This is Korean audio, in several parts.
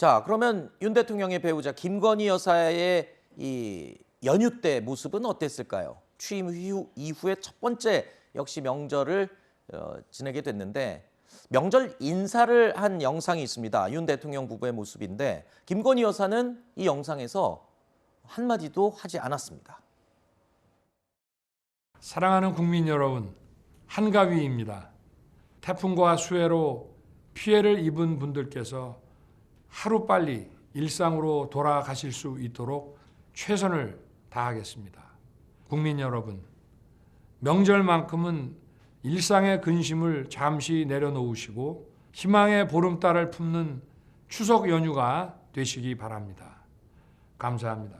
자, 그러면 윤 대통령의 배우자 김건희 여사의 이 연휴 때 모습은 어땠을까요? 취임 이후에 첫 번째 역시 명절을 지내게 됐는데 명절 인사를 한 영상이 있습니다. 윤 대통령 부부의 모습인데 김건희 여사는 이 영상에서 한마디도 하지 않았습니다. 사랑하는 국민 여러분, 한가위입니다. 태풍과 수해로 피해를 입은 분들께서 하루빨리 일상으로 돌아가실 수 있도록 최선을 다하겠습니다. 국민 여러분, 명절만큼은 일상의 근심을 잠시 내려놓으시고 희망의 보름달을 품는 추석 연휴가 되시기 바랍니다. 감사합니다.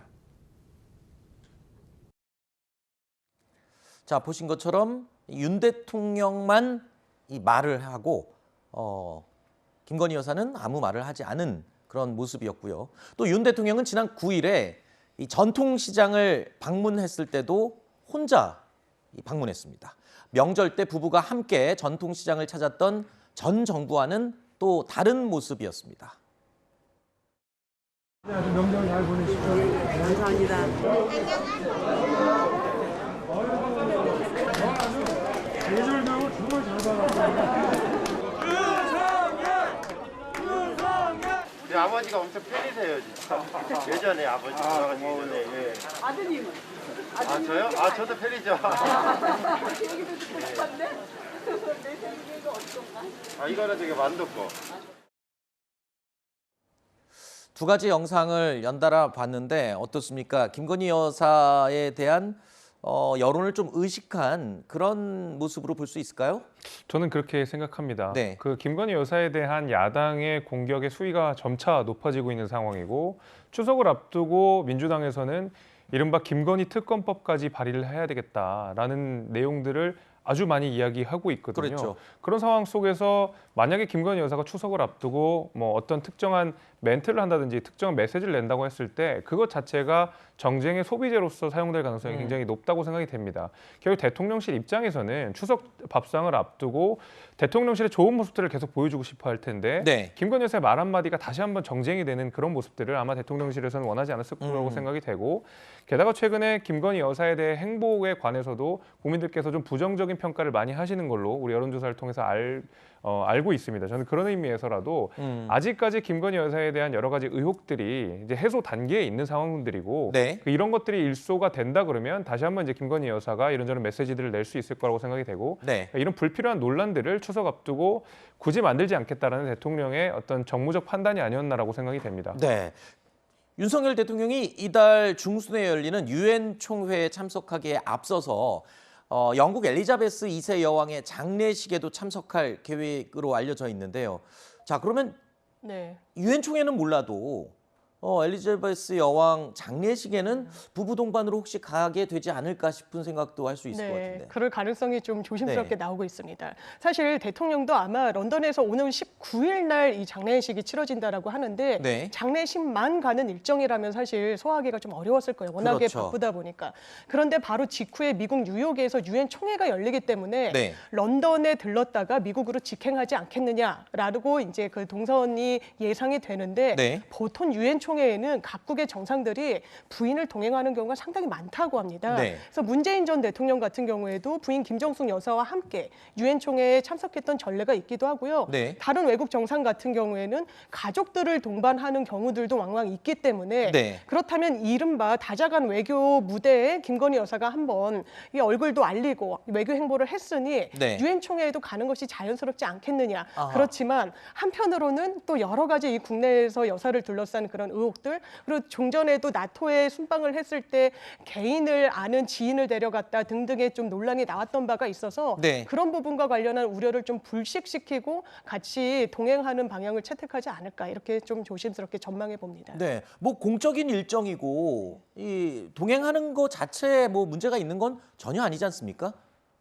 자, 보신 것처럼 윤 대통령만 이 말을 하고 김건희 여사는 아무 말을 하지 않은 그런 모습이었고요. 또 윤 대통령은 지난 9일에 이 전통시장을 방문했을 때도 혼자 방문했습니다. 명절 때 부부가 함께 전통시장을 찾았던 전 정부와는 또 다른 모습이었습니다. 네, 아주 명절 잘 보내시고 감사합니다. 예절도 정말 잘 받았어요. 우리 아버지가 엄청 팬이세요, 진짜. 예전에 아버지 돌아가시기 전에. 예. 아드님은? 아, 저요? 아, 저도 팬이죠. 그 얘기도 듣고 싶었는데 내 생일도 어떤가? 아, 이거는 되게 만두고. 두 가지 영상을 연달아 봤는데 어떻습니까? 김건희 여사에 대한 여론을 좀 의식한 그런 모습으로 볼 수 있을까요? 저는 그렇게 생각합니다. 네. 그 김건희 여사에 대한 야당의 공격의 수위가 점차 높아지고 있는 상황이고 추석을 앞두고 민주당에서는 이른바 김건희 특검법까지 발의를 해야 되겠다라는 내용들을 아주 많이 이야기하고 있거든요. 그렇죠. 그런 상황 속에서 만약에 김건희 여사가 추석을 앞두고 뭐 어떤 특정한 멘트를 한다든지 특정한 메시지를 낸다고 했을 때 그것 자체가 정쟁의 소비재로서 사용될 가능성이 굉장히 높다고 생각이 됩니다. 결국 대통령실 입장에서는 추석 밥상을 앞두고 대통령실의 좋은 모습들을 계속 보여주고 싶어 할 텐데 네. 김건희 여사의 말 한마디가 다시 한번 정쟁이 되는 그런 모습들을 아마 대통령실에서는 원하지 않았을 거라고 생각이 되고 게다가 최근에 김건희 여사에 대해 행보에 관해서도 국민들께서 좀 부정적인 평가를 많이 하시는 걸로 우리 여론조사를 통해서 알고 있습니다. 저는 그런 의미에서라도 아직까지 김건희 여사에 대한 여러 가지 의혹들이 이제 해소 단계에 있는 상황들이고 네. 이런 것들이 일소가 된다 그러면 다시 한번 이제 김건희 여사가 이런저런 메시지들을 낼 수 있을 거라고 생각이 되고 네. 이런 불필요한 논란들을 추석 앞두고 굳이 만들지 않겠다라는 대통령의 어떤 정무적 판단이 아니었나라고 생각이 됩니다. 네. 윤석열 대통령이 이달 중순에 열리는 유엔 총회에 참석하기에 앞서서 영국 엘리자베스 2세 여왕의 장례식에도 참석할 계획으로 알려져 있는데요. 자, 그러면 네. 유엔 총회는 몰라도 엘리자베스 여왕 장례식에는 부부 동반으로 혹시 가게 되지 않을까 싶은 생각도 할 수 있을 것 같은데. 그럴 가능성이 좀 조심스럽게 네. 나오고 있습니다. 사실 대통령도 아마 런던에서 오는 19일 날 이 장례식이 치러진다라고 하는데 네. 장례식만 가는 일정이라면 사실 소화하기가 좀 어려웠을 거예요. 워낙에 그렇죠. 바쁘다 보니까. 그런데 바로 직후에 미국 뉴욕에서 유엔 총회가 열리기 때문에 네. 런던에 들렀다가 미국으로 직행하지 않겠느냐라고 이제 그 동선이 예상이 되는데 네. 보통 유엔 총회에는 각국의 정상들이 부인을 동행하는 경우가 상당히 많다고 합니다. 네. 그래서 문재인 전 대통령 같은 경우에도 부인 김정숙 여사와 함께 유엔 총회에 참석했던 전례가 있기도 하고요. 네. 다른 외국 정상 같은 경우에는 가족들을 동반하는 경우들도 왕왕 있기 때문에 네. 그렇다면 이른바 다자간 외교 무대에 김건희 여사가 한번 이 얼굴도 알리고 외교 행보를 했으니 네. 유엔 총회에도 가는 것이 자연스럽지 않겠느냐. 아하. 그렇지만 한편으로는 또 여러 가지 이 국내에서 여사를 둘러싼 그런 의혹들 그리고 종전에도 나토에 순방을 했을 때 개인을 아는 지인을 데려갔다 등등의 좀 논란이 나왔던 바가 있어서 네. 그런 부분과 관련한 우려를 좀 불식시키고 같이 동행하는 방향을 채택하지 않을까 이렇게 좀 조심스럽게 전망해 봅니다. 네, 뭐 공적인 일정이고 이 동행하는 거 자체에 뭐 문제가 있는 건 전혀 아니지 않습니까?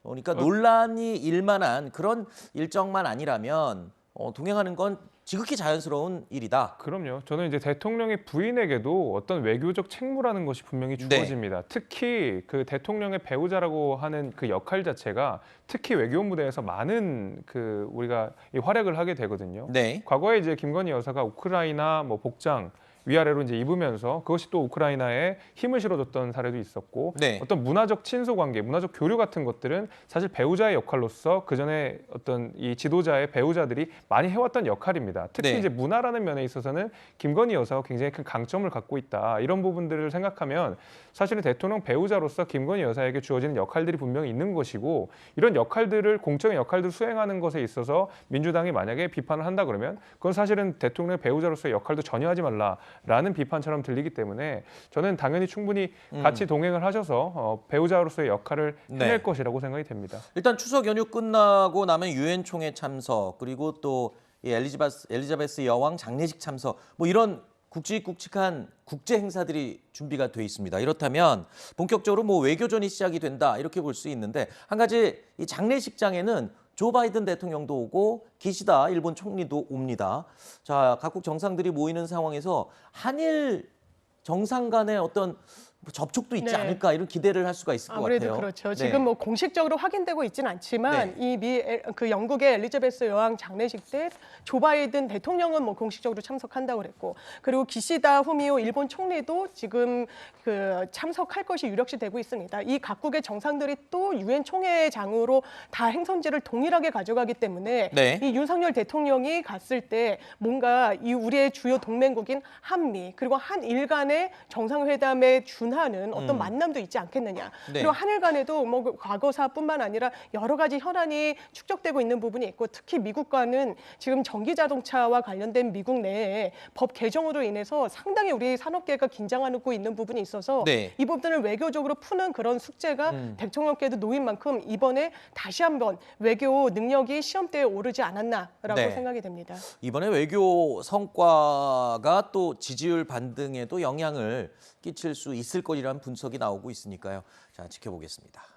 그러니까 논란이 일만한 그런 일정만 아니라면 동행하는 건 지극히 자연스러운 일이다. 그럼요. 저는 이제 대통령의 부인에게도 어떤 외교적 책무라는 것이 분명히 주어집니다. 특히 그 대통령의 배우자라고 하는 그 역할 자체가 특히 외교 무대에서 많은 그 우리가 이 활약을 하게 되거든요. 네. 과거에 이제 김건희 여사가 우크라이나 뭐 복장 위아래로 이제 입으면서 그것이 또 우크라이나에 힘을 실어줬던 사례도 있었고 네. 어떤 문화적 친소 관계, 문화적 교류 같은 것들은 사실 배우자의 역할로서 그 전에 어떤 이 지도자의 배우자들이 많이 해왔던 역할입니다. 특히 네. 이제 문화라는 면에 있어서는 김건희 여사가 굉장히 큰 강점을 갖고 있다. 이런 부분들을 생각하면 사실은 대통령 배우자로서 김건희 여사에게 주어지는 역할들이 분명히 있는 것이고 이런 역할들을 공적인 역할들을 수행하는 것에 있어서 민주당이 만약에 비판을 한다 그러면 그건 사실은 대통령 배우자로서의 역할도 전혀 하지 말라라는 비판처럼 들리기 때문에 저는 당연히 충분히 같이 동행을 하셔서 배우자로서의 역할을 해낼 네. 것이라고 생각이 됩니다. 일단 추석 연휴 끝나고 나면 유엔 총회 참석 그리고 또 이 엘리자베스 여왕 장례식 참석 뭐 이런 굵직굵직한 국제 행사들이 준비가 돼 있습니다. 이렇다면 본격적으로 뭐 외교전이 시작이 된다 이렇게 볼 수 있는데 한 가지 이 장례식장에는 조 바이든 대통령도 오고 기시다 일본 총리도 옵니다. 자, 각국 정상들이 모이는 상황에서 한일 정상 간의 어떤 접촉도 있지 네. 않을까 이런 기대를 할 수가 있을 것 아무래도 같아요. 그렇죠. 네. 지금 뭐 공식적으로 확인되고 있지는 않지만 그 영국의 엘리자베스 여왕 장례식 때 조 바이든 대통령은 뭐 공식적으로 참석한다고 그랬고 그리고 기시다 후미오 일본 총리도 지금 그 참석할 것이 유력시 되고 있습니다. 이 각국의 정상들이 또 유엔 총회장으로 다 행선지를 동일하게 가져가기 때문에 네. 이 윤석열 대통령이 갔을 때 뭔가 이 우리의 주요 동맹국인 한미 그리고 한일 간의 정상회담에 준하는 어떤 만남도 있지 않겠느냐. 네. 그리고 한일 간에도 뭐 그 과거사뿐만 아니라 여러 가지 현안이 축적되고 있는 부분이 있고 특히 미국과는 지금 전기 자동차와 관련된 미국 내에 법 개정으로 인해서 상당히 우리 산업계가 긴장하고 있는 부분이 있어서 네. 이 부분을 외교적으로 푸는 그런 숙제가 대통령께도 놓인 만큼 이번에 다시 한번 외교 능력이 시험대에 오르지 않았나라고 네. 생각이 됩니다. 이번에 외교 성과가 또 지지율 반등에도 영향을 끼칠 수 있을 거리라는 분석이 나오고 있으니까요. 자, 지켜보겠습니다.